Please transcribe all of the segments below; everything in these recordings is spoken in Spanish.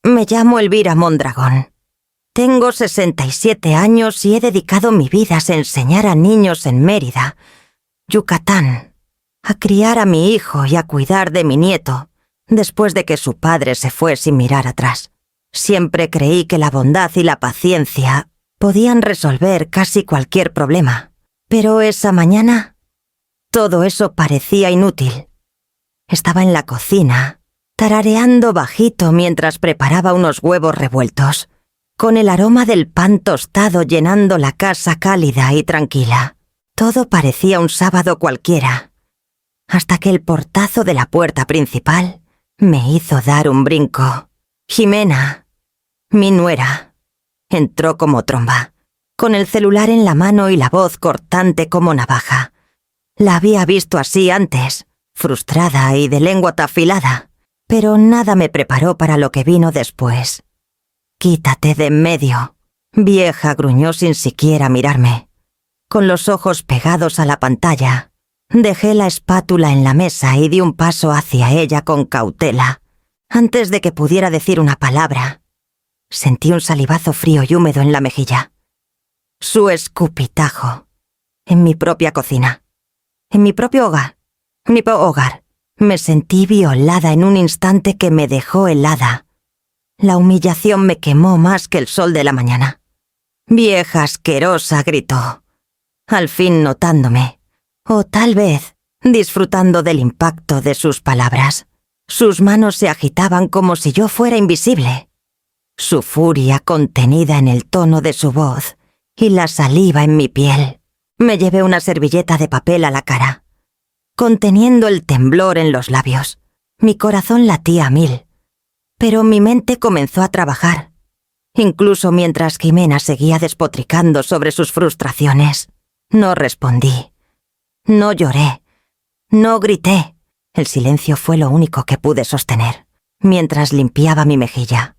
Me llamo Elvira Mondragón. Tengo 67 años y he dedicado mi vida a enseñar a niños en Mérida, Yucatán, a criar a mi hijo y a cuidar de mi nieto, después de que su padre se fue sin mirar atrás. Siempre creí que la bondad y la paciencia podían resolver casi cualquier problema. Pero esa mañana, todo eso parecía inútil. Estaba en la cocina, tarareando bajito mientras preparaba unos huevos revueltos, con el aroma del pan tostado llenando la casa cálida y tranquila. Todo parecía un sábado cualquiera, hasta que el portazo de la puerta principal me hizo dar un brinco. Jimena, mi nuera, entró como tromba, con el celular en la mano y la voz cortante como navaja. La había visto así antes, frustrada y de lengua afilada, pero nada me preparó para lo que vino después. «Quítate de en medio», vieja, gruñó sin siquiera mirarme. Con los ojos pegados a la pantalla, dejé la espátula en la mesa y di un paso hacia ella con cautela. Antes de que pudiera decir una palabra, sentí un salivazo frío y húmedo en la mejilla. Su escupitajo. En mi propia cocina. En mi propio hogar. Me sentí violada en un instante que me dejó helada. La humillación me quemó más que el sol de la mañana. «Vieja asquerosa», gritó, al fin notándome, o tal vez disfrutando del impacto de sus palabras. Sus manos se agitaban como si yo fuera invisible. Su furia contenida en el tono de su voz y la saliva en mi piel. Me llevé una servilleta de papel a la cara, conteniendo el temblor en los labios. Mi corazón latía a 1000, pero mi mente comenzó a trabajar, incluso mientras Jimena seguía despotricando sobre sus frustraciones. No respondí, no lloré, no grité. El silencio fue lo único que pude sostener, mientras limpiaba mi mejilla.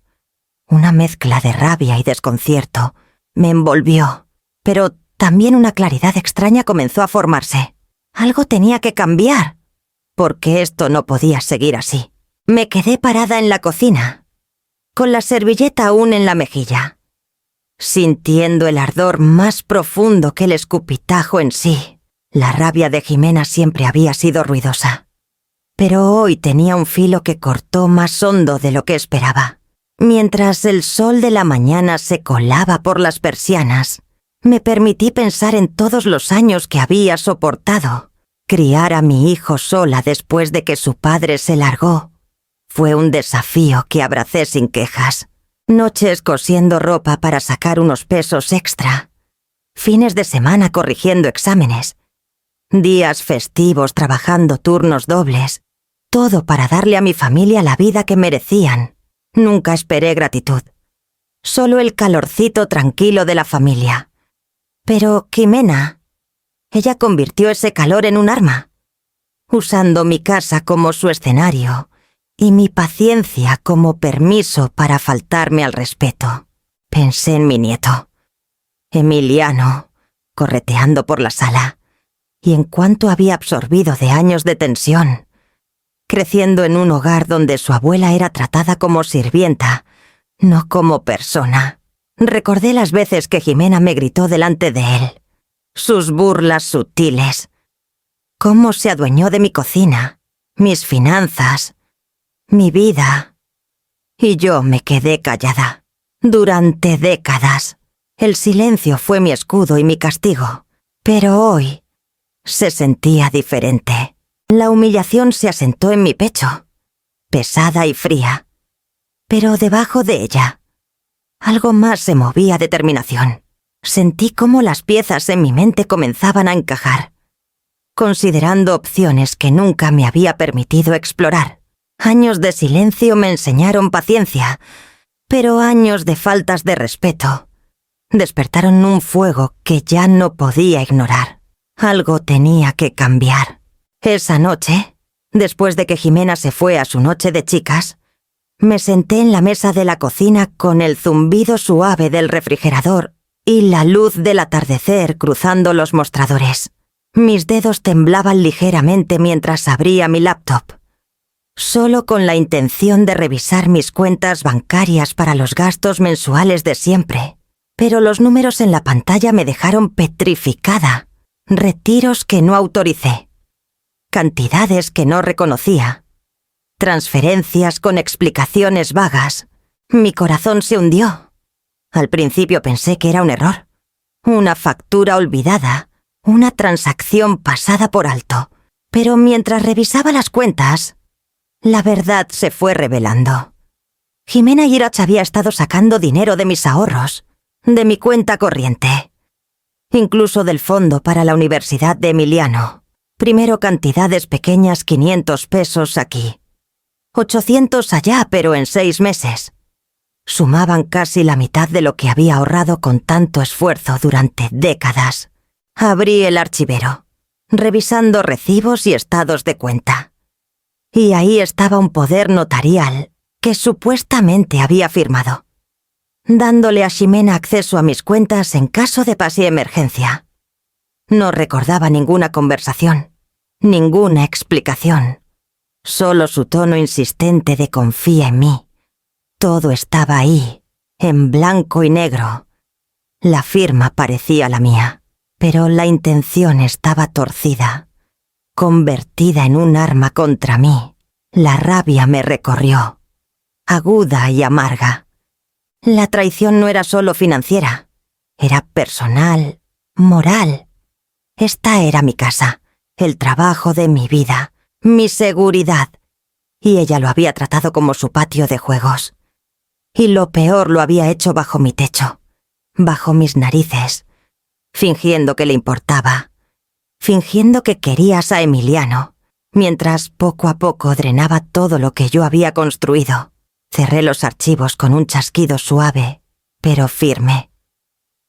Una mezcla de rabia y desconcierto me envolvió, pero también una claridad extraña comenzó a formarse. Algo tenía que cambiar, porque esto no podía seguir así. Me quedé parada en la cocina, con la servilleta aún en la mejilla, sintiendo el ardor más profundo que el escupitajo en sí. La rabia de Jimena siempre había sido ruidosa, pero hoy tenía un filo que cortó más hondo de lo que esperaba. Mientras el sol de la mañana se colaba por las persianas, me permití pensar en todos los años que había soportado. Criar a mi hijo sola después de que su padre se largó fue un desafío que abracé sin quejas. Noches cosiendo ropa para sacar unos pesos extra, fines de semana corrigiendo exámenes, días festivos trabajando turnos dobles, todo para darle a mi familia la vida que merecían. Nunca esperé gratitud, solo el calorcito tranquilo de la familia. Pero Jimena, ella convirtió ese calor en un arma, usando mi casa como su escenario y mi paciencia como permiso para faltarme al respeto. Pensé en mi nieto, Emiliano, correteando por la sala, y en cuánto había absorbido de años de tensión, creciendo en un hogar donde su abuela era tratada como sirvienta, no como persona. Recordé las veces que Jimena me gritó delante de él, sus burlas sutiles, cómo se adueñó de mi cocina, mis finanzas, mi vida. Y yo me quedé callada. Durante décadas, el silencio fue mi escudo y mi castigo. Pero hoy se sentía diferente. La humillación se asentó en mi pecho, pesada y fría. Pero debajo de ella, algo más se movía a determinación. Sentí cómo las piezas en mi mente comenzaban a encajar, considerando opciones que nunca me había permitido explorar. Años de silencio me enseñaron paciencia, pero años de faltas de respeto despertaron un fuego que ya no podía ignorar. Algo tenía que cambiar. Esa noche, después de que Jimena se fue a su noche de chicas, me senté en la mesa de la cocina con el zumbido suave del refrigerador y la luz del atardecer cruzando los mostradores. Mis dedos temblaban ligeramente mientras abría mi laptop. solo con la intención de revisar mis cuentas bancarias para los gastos mensuales de siempre. Pero los números en la pantalla me dejaron petrificada. Retiros que no autoricé. Cantidades que no reconocía. Transferencias con explicaciones vagas. Mi corazón se hundió. Al principio pensé que era un error. Una factura olvidada. Una transacción pasada por alto. Pero mientras revisaba las cuentas, la verdad se fue revelando. Jimena Irach había estado sacando dinero de mis ahorros, de mi cuenta corriente, incluso del fondo para la Universidad de Emiliano. Primero cantidades pequeñas, 500 pesos aquí, 800 allá, pero en 6 meses. Sumaban casi la mitad de lo que había ahorrado con tanto esfuerzo durante décadas. Abrí el archivero, revisando recibos y estados de cuenta. Y ahí estaba un poder notarial que supuestamente había firmado, dándole a Ximena acceso a mis cuentas en caso de pase emergencia. No recordaba ninguna conversación, ninguna explicación, solo su tono insistente de confía en mí. Todo estaba ahí, en blanco y negro. La firma parecía la mía, pero la intención estaba torcida, convertida en un arma contra mí. La rabia me recorrió, aguda y amarga. La traición no era solo financiera, era personal, moral. Esta era mi casa, el trabajo de mi vida, mi seguridad, y ella lo había tratado como su patio de juegos. Y lo peor lo había hecho bajo mi techo, bajo mis narices, fingiendo que le importaba, fingiendo que querías a Emiliano, mientras poco a poco drenaba todo lo que yo había construido. Cerré los archivos con un chasquido suave, pero firme.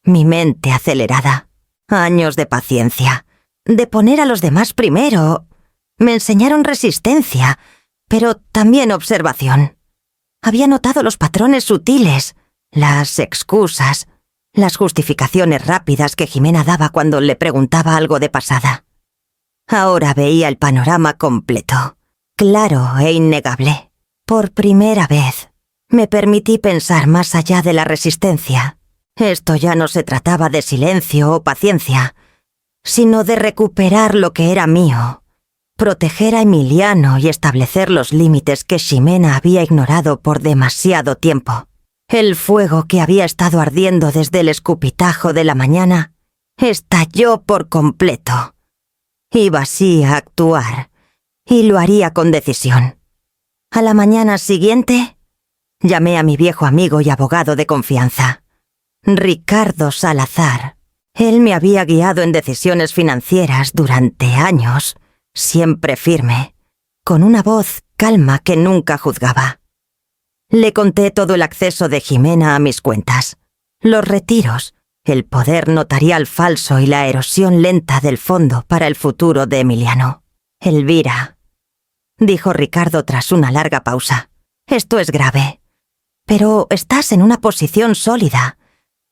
Mi mente acelerada, años de paciencia, de poner a los demás primero. Me enseñaron resistencia, pero también observación. Había notado los patrones sutiles, las excusas, las justificaciones rápidas que Jimena daba cuando le preguntaba algo de pasada. Ahora veía el panorama completo, claro e innegable. Por primera vez, me permití pensar más allá de la resistencia. Esto ya no se trataba de silencio o paciencia, sino de recuperar lo que era mío, proteger a Emiliano y establecer los límites que Ximena había ignorado por demasiado tiempo. El fuego que había estado ardiendo desde el escupitajo de la mañana estalló por completo. Iba así a actuar, y lo haría con decisión. A la mañana siguiente, llamé a mi viejo amigo y abogado de confianza, Ricardo Salazar. Él me había guiado en decisiones financieras durante años, siempre firme, con una voz calma que nunca juzgaba. Le conté todo el acceso de Jimena a mis cuentas, los retiros, el poder notarial falso y la erosión lenta del fondo para el futuro de Emiliano. Elvira, dijo Ricardo tras una larga pausa, esto es grave. Pero estás en una posición sólida.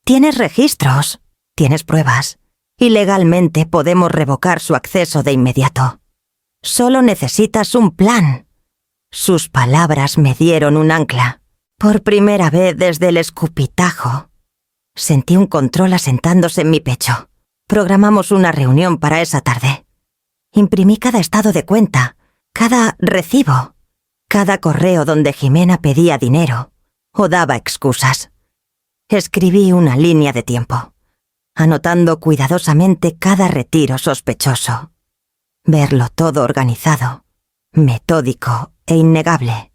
Tienes registros, tienes pruebas, y legalmente podemos revocar su acceso de inmediato. Solo necesitas un plan. Sus palabras me dieron un ancla. Por primera vez desde el escupitajo, sentí un control asentándose en mi pecho. Programamos una reunión para esa tarde. Imprimí cada estado de cuenta, cada recibo, cada correo donde Jimena pedía dinero o daba excusas. Escribí una línea de tiempo, anotando cuidadosamente cada retiro sospechoso. Verlo todo organizado, metódico e innegable,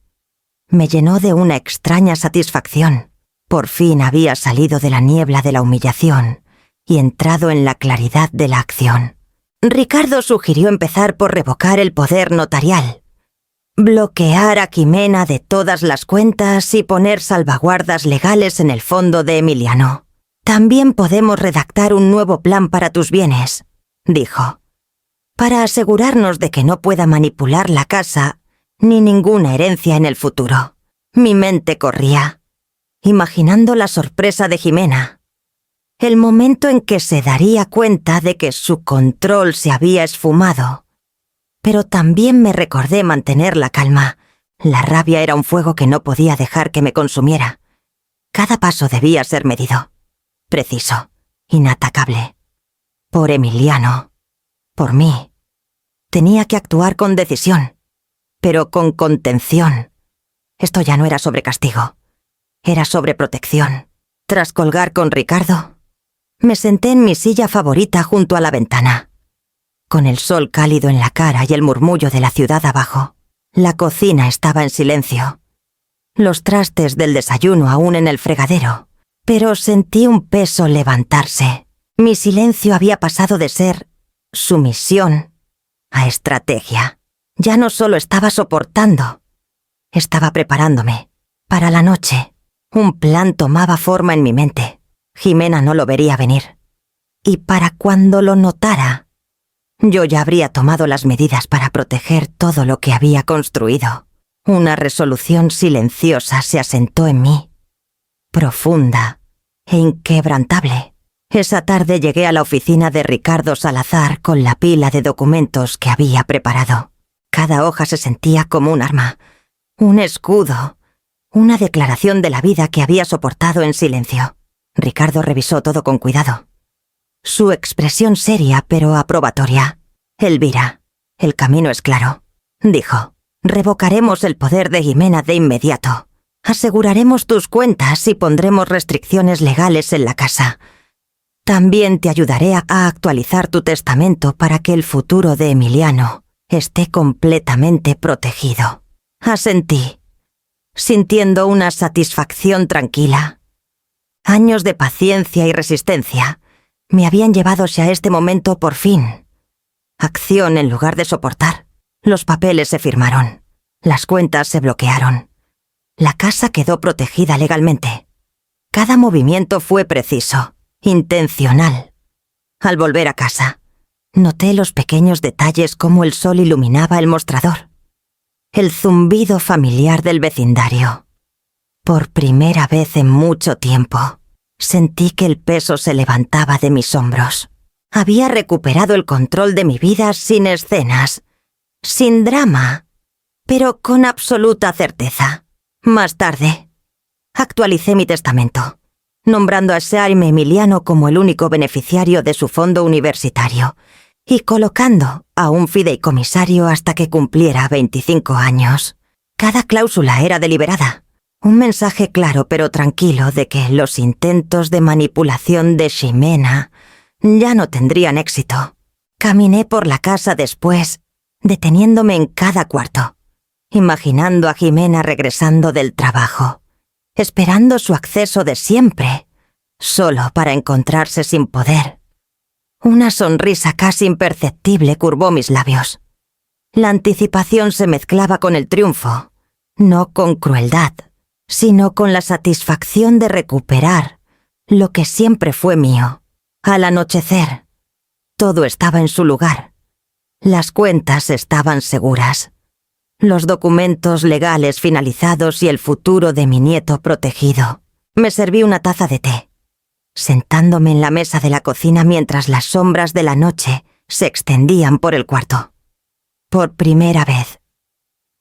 me llenó de una extraña satisfacción. Por fin había salido de la niebla de la humillación y entrado en la claridad de la acción. Ricardo sugirió empezar por revocar el poder notarial, bloquear a Jimena de todas las cuentas y poner salvaguardas legales en el fondo de Emiliano. También podemos redactar un nuevo plan para tus bienes, dijo, para asegurarnos de que no pueda manipular la casa ni ninguna herencia en el futuro. Mi mente corría, imaginando la sorpresa de Jimena, el momento en que se daría cuenta de que su control se había esfumado. Pero también me recordé mantener la calma La rabia era un fuego que no podía dejar que me consumiera. Cada paso debía ser medido, preciso, inatacable. Por Emiliano, por mí. Tenía que actuar con decisión, pero con contención. Esto ya no era sobre castigo, era sobre protección. Tras colgar con Ricardo, me senté en mi silla favorita junto a la ventana, con el sol cálido en la cara y el murmullo de la ciudad abajo. La cocina estaba en silencio, los trastes del desayuno aún en el fregadero, pero sentí un peso levantarse. Mi silencio había pasado de ser sumisión a estrategia. Ya no solo estaba soportando, estaba preparándome. Para la noche, un plan tomaba forma en mi mente. Jimena no lo vería venir. Y para cuando lo notara, yo ya habría tomado las medidas para proteger todo lo que había construido. Una resolución silenciosa se asentó en mí, profunda e inquebrantable. Esa tarde llegué a la oficina de Ricardo Salazar con la pila de documentos que había preparado. Cada hoja se sentía como un arma, un escudo, una declaración de la vida que había soportado en silencio. Ricardo revisó todo con cuidado. Su expresión seria pero aprobatoria. Elvira, el camino es claro, dijo. Revocaremos el poder de Jimena de inmediato. Aseguraremos tus cuentas y pondremos restricciones legales en la casa. También te ayudaré a actualizar tu testamento para que el futuro de Emiliano esté completamente protegido. Asentí, sintiendo una satisfacción tranquila. Años de paciencia y resistencia me habían llevado hacia este momento por fin. Acción en lugar de soportar. Los papeles se firmaron. Las cuentas se bloquearon. La casa quedó protegida legalmente. Cada movimiento fue preciso, intencional. Al volver a casa, noté los pequeños detalles como el sol iluminaba el mostrador. El zumbido familiar del vecindario. Por primera vez en mucho tiempo, sentí que el peso se levantaba de mis hombros. Había recuperado el control de mi vida sin escenas, sin drama, pero con absoluta certeza. Más tarde, actualicé mi testamento, nombrando a Jaime Emiliano como el único beneficiario de su fondo universitario y colocando a un fideicomisario hasta que cumpliera 25 años. Cada cláusula era deliberada. Un mensaje claro pero tranquilo de que los intentos de manipulación de Ximena ya no tendrían éxito. Caminé por la casa después, deteniéndome en cada cuarto, imaginando a Jimena regresando del trabajo, esperando su acceso de siempre, solo para encontrarse sin poder. Una sonrisa casi imperceptible curvó mis labios. La anticipación se mezclaba con el triunfo, no con crueldad, sino con la satisfacción de recuperar lo que siempre fue mío. Al anochecer, todo estaba en su lugar. Las cuentas estaban seguras, los documentos legales finalizados y el futuro de mi nieto protegido. Me serví una taza de té, sentándome en la mesa de la cocina mientras las sombras de la noche se extendían por el cuarto. Por primera vez,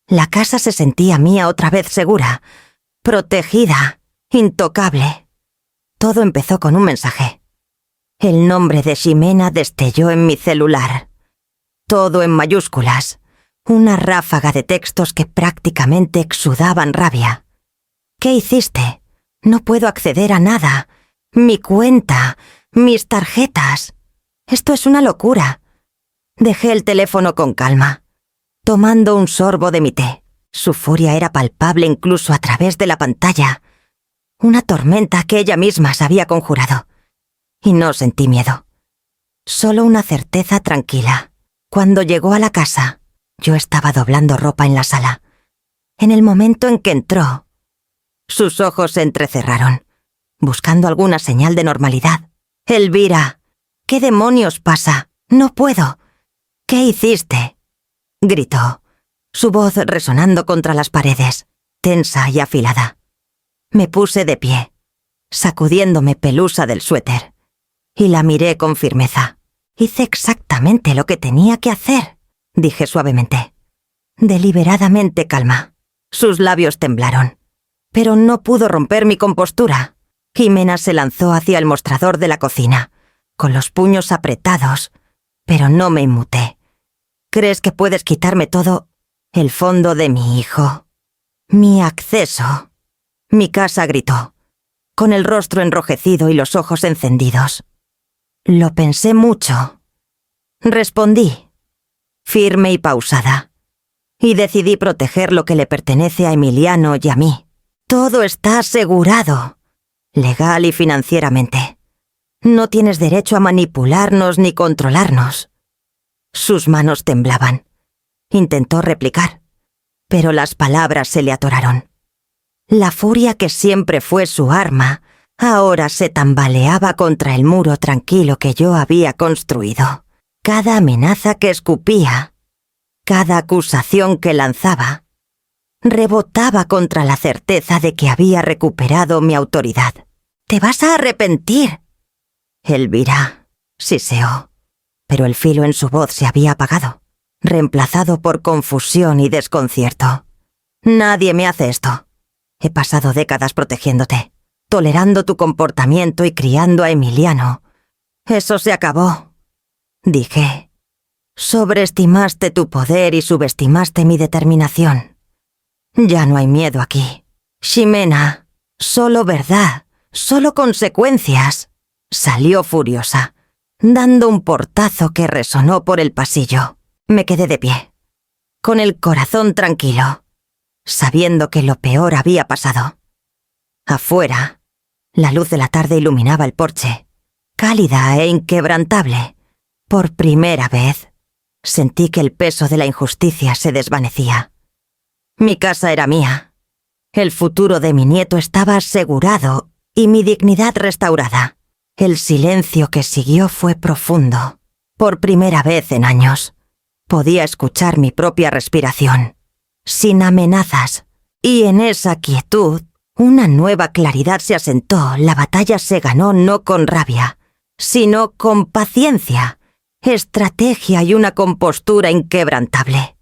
la casa se sentía mía otra vez segura, protegida, intocable. Todo empezó con un mensaje. El nombre de Ximena destelló en mi celular. Todo en mayúsculas. Una ráfaga de textos que prácticamente exudaban rabia. ¿Qué hiciste? No puedo acceder a nada. Mi cuenta, mis tarjetas. Esto es una locura. Dejé el teléfono con calma, tomando un sorbo de mi té. Su furia era palpable incluso a través de la pantalla. Una tormenta que ella misma se había conjurado. Y no sentí miedo. Solo una certeza tranquila. Cuando llegó a la casa, yo estaba doblando ropa en la sala. En el momento en que entró, sus ojos se entrecerraron, buscando alguna señal de normalidad. «Elvira, ¿qué demonios pasa? No puedo. ¿Qué hiciste?», gritó, su voz resonando contra las paredes, tensa y afilada. Me puse de pie, sacudiéndome pelusa del suéter, y la miré con firmeza. «Hice exactamente lo que tenía que hacer», dije suavemente. «Deliberadamente calma. Sus labios temblaron, pero no pudo romper mi compostura. Jimena se lanzó hacia el mostrador de la cocina, con los puños apretados, pero no me inmuté. ¿Crees que puedes quitarme todo? El fondo de mi hijo. Mi acceso. Mi casa gritó, con el rostro enrojecido y los ojos encendidos. Lo pensé mucho. Respondí, firme y pausada, y decidí proteger lo que le pertenece a Emiliano y a mí. Todo está asegurado, legal y financieramente. No tienes derecho a manipularnos ni controlarnos. Sus manos temblaban. Intentó replicar, pero las palabras se le atoraron. La furia que siempre fue su arma, ahora se tambaleaba contra el muro tranquilo que yo había construido. Cada amenaza que escupía, cada acusación que lanzaba, rebotaba contra la certeza de que había recuperado mi autoridad. «¡Te vas a arrepentir!» Elvira siseó, pero el filo en su voz se había apagado, reemplazado por confusión y desconcierto. «Nadie me hace esto. He pasado décadas protegiéndote, tolerando tu comportamiento y criando a Emiliano. Eso se acabó», dije. «Sobreestimaste tu poder y subestimaste mi determinación. Ya no hay miedo aquí. Ximena, solo verdad, solo consecuencias». Salió furiosa, dando un portazo que resonó por el pasillo. Me quedé de pie, con el corazón tranquilo, sabiendo que lo peor había pasado. Afuera, la luz de la tarde iluminaba el porche, cálida e inquebrantable. Por primera vez, sentí que el peso de la injusticia se desvanecía. Mi casa era mía. El futuro de mi nieto estaba asegurado y mi dignidad restaurada. El silencio que siguió fue profundo. Por primera vez en años, podía escuchar mi propia respiración, sin amenazas, y en esa quietud, una nueva claridad se asentó. La batalla se ganó no con rabia, sino con paciencia, estrategia y una compostura inquebrantable.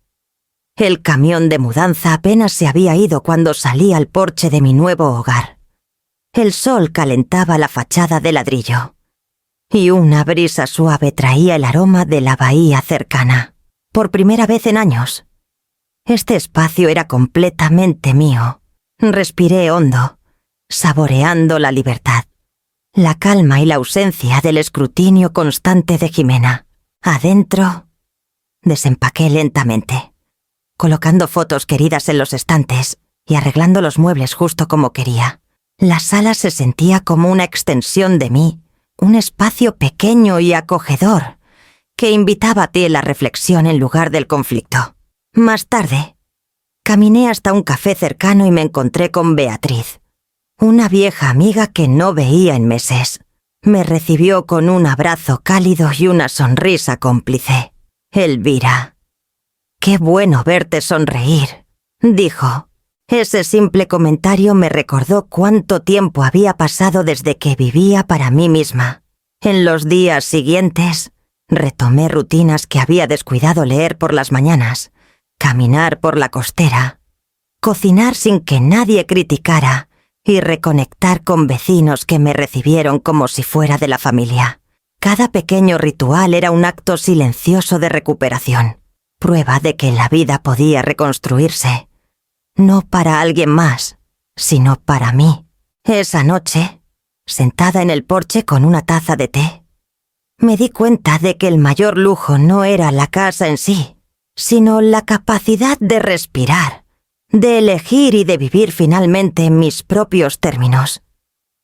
El camión de mudanza apenas se había ido cuando salí al porche de mi nuevo hogar. El sol calentaba la fachada de ladrillo, y una brisa suave traía el aroma de la bahía cercana. Por primera vez en años, este espacio era completamente mío. Respiré hondo, saboreando la libertad, la calma y la ausencia del escrutinio constante de Jimena. Adentro, desempaqué lentamente, colocando fotos queridas en los estantes y arreglando los muebles justo como quería. La sala se sentía como una extensión de mí, un espacio pequeño y acogedor que invitaba a ti la reflexión en lugar del conflicto. Más tarde, caminé hasta un café cercano y me encontré con Beatriz, una vieja amiga que no veía en meses. Me recibió con un abrazo cálido y una sonrisa cómplice. «Elvira, qué bueno verte sonreír», dijo. Ese simple comentario me recordó cuánto tiempo había pasado desde que vivía para mí misma. En los días siguientes, retomé rutinas que había descuidado: leer por las mañanas, caminar por la costera, cocinar sin que nadie criticara y reconectar con vecinos que me recibieron como si fuera de la familia. Cada pequeño ritual era un acto silencioso de recuperación, prueba de que la vida podía reconstruirse. No para alguien más, sino para mí. Esa noche, sentada en el porche con una taza de té, me di cuenta de que el mayor lujo no era la casa en sí, sino la capacidad de respirar, de elegir y de vivir finalmente en mis propios términos.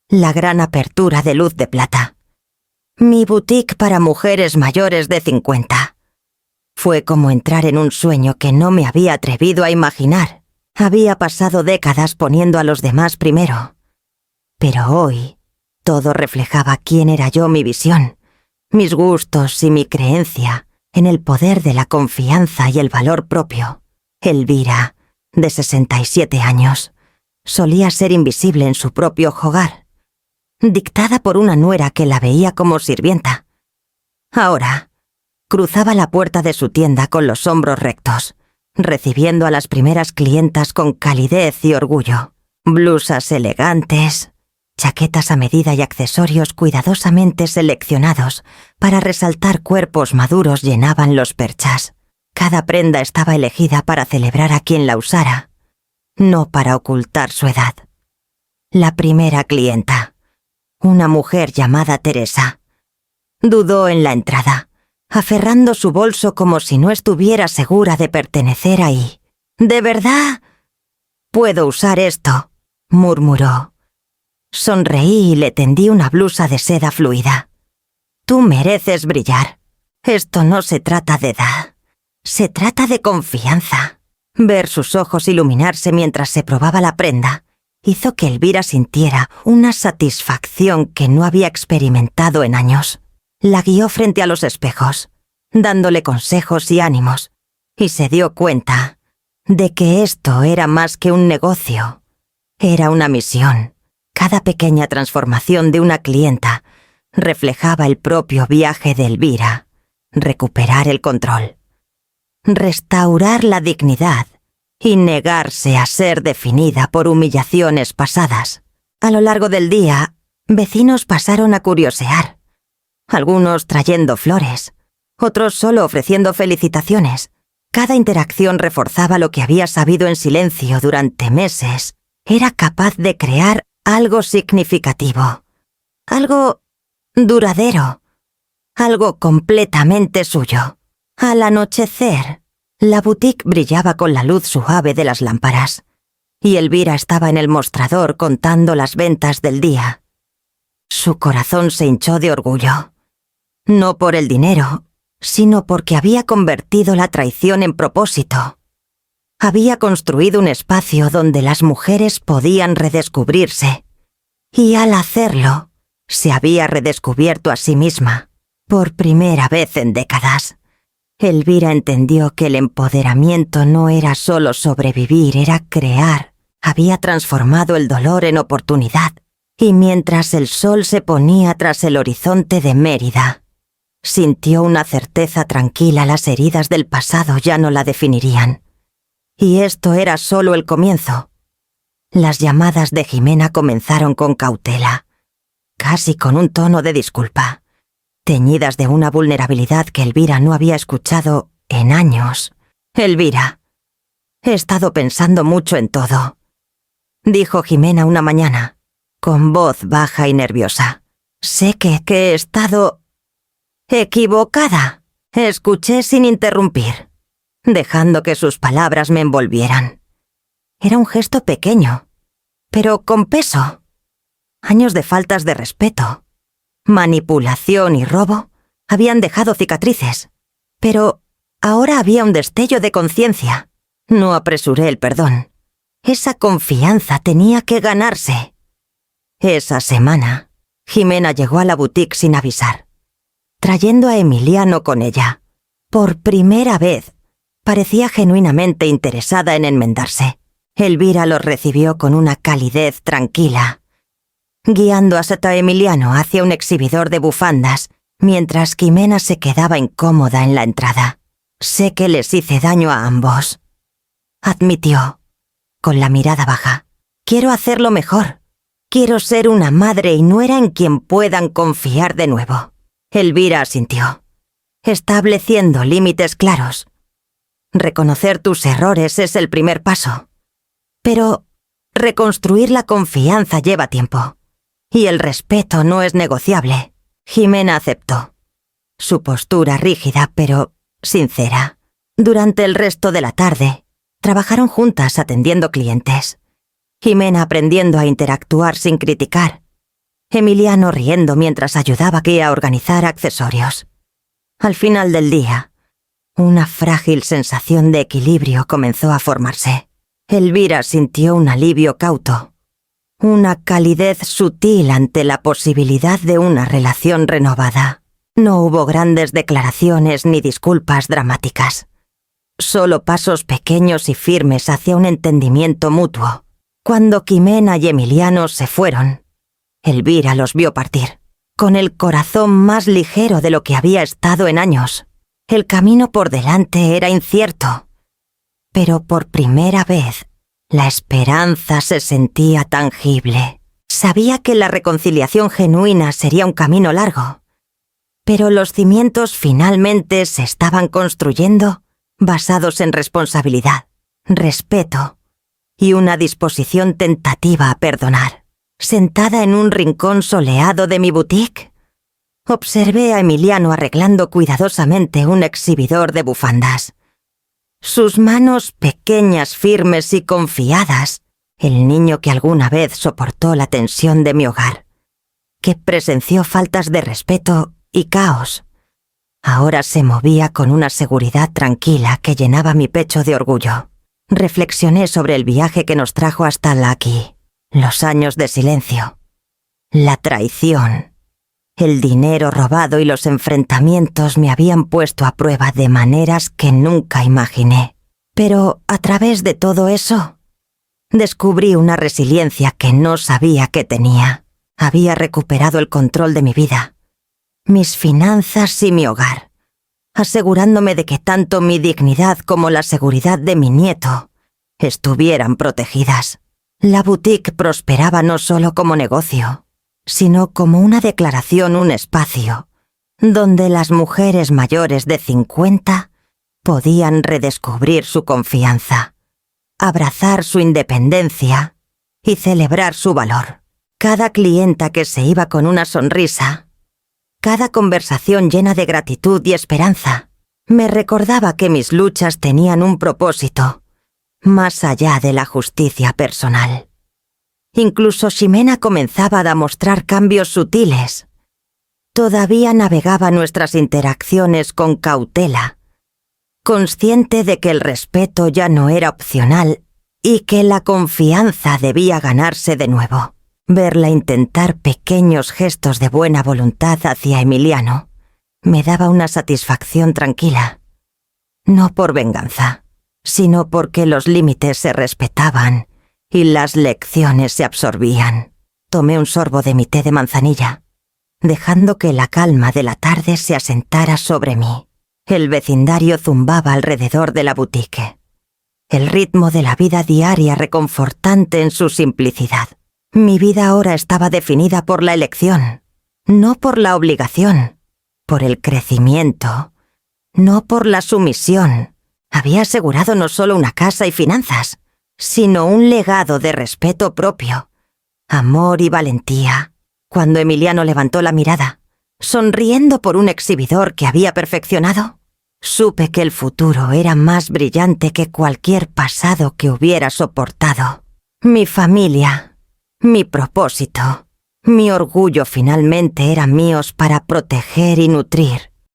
La gran apertura de Luz de Plata. Mi boutique para mujeres mayores de 50. Fue como entrar en un sueño que no me había atrevido a imaginar. Había pasado décadas poniendo a los demás primero. Pero hoy, todo reflejaba quién era yo, mi visión, mis gustos y mi creencia en el poder de la confianza y el valor propio. Elvira, de 67 años, solía ser invisible en su propio hogar, dictada por una nuera que la veía como sirvienta. Ahora, cruzaba la puerta de su tienda con los hombros rectos, recibiendo a las primeras clientas con calidez y orgullo. Blusas elegantes, chaquetas a medida y accesorios cuidadosamente seleccionados para resaltar cuerpos maduros llenaban los perchas. Cada prenda estaba elegida para celebrar a quien la usara, no para ocultar su edad. La primera clienta, una mujer llamada Teresa, dudó en la entrada, aferrando su bolso como si no estuviera segura de pertenecer ahí. «¿De verdad? ¿Puedo usar esto?», murmuró. Sonreí y le tendí una blusa de seda fluida. «Tú mereces brillar. Esto no se trata de edad. Se trata de confianza». Ver sus ojos iluminarse mientras se probaba la prenda hizo que Elvira sintiera una satisfacción que no había experimentado en años. La guió frente a los espejos, dándole consejos y ánimos, y se dio cuenta de que esto era más que un negocio. Era una misión. Cada pequeña transformación de una clienta reflejaba el propio viaje de Elvira: recuperar el control, restaurar la dignidad y negarse a ser definida por humillaciones pasadas. A lo largo del día, vecinos pasaron a curiosear, algunos trayendo flores, otros solo ofreciendo felicitaciones. Cada interacción reforzaba lo que había sabido en silencio durante meses. Era capaz de crear algo significativo, algo duradero, algo completamente suyo. Al anochecer, la boutique brillaba con la luz suave de las lámparas, y Elvira estaba en el mostrador contando las ventas del día. Su corazón se hinchó de orgullo, no por el dinero, sino porque había convertido la traición en propósito. Había construido un espacio donde las mujeres podían redescubrirse, y al hacerlo, se había redescubierto a sí misma, por primera vez en décadas. Elvira entendió que el empoderamiento no era solo sobrevivir, era crear. Había transformado el dolor en oportunidad, y mientras el sol se ponía tras el horizonte de Mérida, sintió una certeza tranquila: las heridas del pasado ya no la definirían. Y esto era solo el comienzo. Las llamadas de Jimena comenzaron con cautela, casi con un tono de disculpa, teñidas de una vulnerabilidad que Elvira no había escuchado en años. «Elvira, he estado pensando mucho en todo», dijo Jimena una mañana, con voz baja y nerviosa. «Sé que he estado equivocada», escuché sin interrumpir, dejando que sus palabras me envolvieran. Era un gesto pequeño, pero con peso. Años de faltas de respeto, manipulación y robo habían dejado cicatrices, pero ahora había un destello de conciencia. No apresuré el perdón. Esa confianza tenía que ganarse. Esa semana, Jimena llegó a la boutique sin avisar, trayendo a Emiliano con ella. Por primera vez, parecía genuinamente interesada en enmendarse. Elvira los recibió con una calidez tranquila, guiando a Emiliano hacia un exhibidor de bufandas, mientras Jimena se quedaba incómoda en la entrada. «Sé que les hice daño a ambos», admitió, con la mirada baja. «Quiero hacerlo mejor. Quiero ser una madre y nuera en quien puedan confiar de nuevo». Elvira asintió, estableciendo límites claros. «Reconocer tus errores es el primer paso, pero reconstruir la confianza lleva tiempo. Y el respeto no es negociable». Jimena aceptó, su postura rígida pero sincera. Durante el resto de la tarde, trabajaron juntas atendiendo clientes. Jimena aprendiendo a interactuar sin criticar. Emiliano riendo mientras ayudaba a organizar accesorios. Al final del día, una frágil sensación de equilibrio comenzó a formarse. Elvira sintió un alivio cauto, una calidez sutil ante la posibilidad de una relación renovada. No hubo grandes declaraciones ni disculpas dramáticas, solo pasos pequeños y firmes hacia un entendimiento mutuo. Cuando Jimena y Emiliano se fueron, Elvira los vio partir, con el corazón más ligero de lo que había estado en años. El camino por delante era incierto, Pero por primera vez, la esperanza se sentía tangible. Sabía que la reconciliación genuina sería un camino largo, pero los cimientos finalmente se estaban construyendo basados en responsabilidad, respeto y una disposición tentativa a perdonar. Sentada en un rincón soleado de mi boutique, observé a Emiliano arreglando cuidadosamente un exhibidor de bufandas. Sus manos pequeñas, firmes y confiadas, el niño que alguna vez soportó la tensión de mi hogar, que presenció faltas de respeto y caos, ahora se movía con una seguridad tranquila que llenaba mi pecho de orgullo. Reflexioné sobre el viaje que nos trajo hasta Lucky, los años de silencio, la traición, el dinero robado y los enfrentamientos me habían puesto a prueba de maneras que nunca imaginé. Pero a través de todo eso, descubrí una resiliencia que no sabía que tenía. Había recuperado el control de mi vida, mis finanzas y mi hogar, asegurándome de que tanto mi dignidad como la seguridad de mi nieto estuvieran protegidas. La boutique prosperaba no solo como negocio, sino como una declaración, un espacio, donde las mujeres mayores de 50 podían redescubrir su confianza, abrazar su independencia y celebrar su valor. Cada clienta que se iba con una sonrisa, cada conversación llena de gratitud y esperanza, me recordaba que mis luchas tenían un propósito, más allá de la justicia personal. Incluso Ximena comenzaba a mostrar cambios sutiles. Todavía navegaba nuestras interacciones con cautela, consciente de que el respeto ya no era opcional y que la confianza debía ganarse de nuevo. Verla intentar pequeños gestos de buena voluntad hacia Emiliano me daba una satisfacción tranquila, no por venganza, sino porque los límites se respetaban y las lecciones se absorbían. Tomé un sorbo de mi té de manzanilla, dejando que la calma de la tarde se asentara sobre mí. El vecindario zumbaba alrededor de la boutique, el ritmo de la vida diaria reconfortante en su simplicidad. Mi vida ahora estaba definida por la elección, no por la obligación, por el crecimiento, no por la sumisión. Había asegurado no solo una casa y finanzas, sino un legado de respeto propio, amor y valentía. Cuando Emiliano levantó la mirada, sonriendo por un exhibidor que había perfeccionado, supe que el futuro era más brillante que cualquier pasado que hubiera soportado. Mi familia, mi propósito, mi orgullo finalmente eran míos para proteger y nutrir.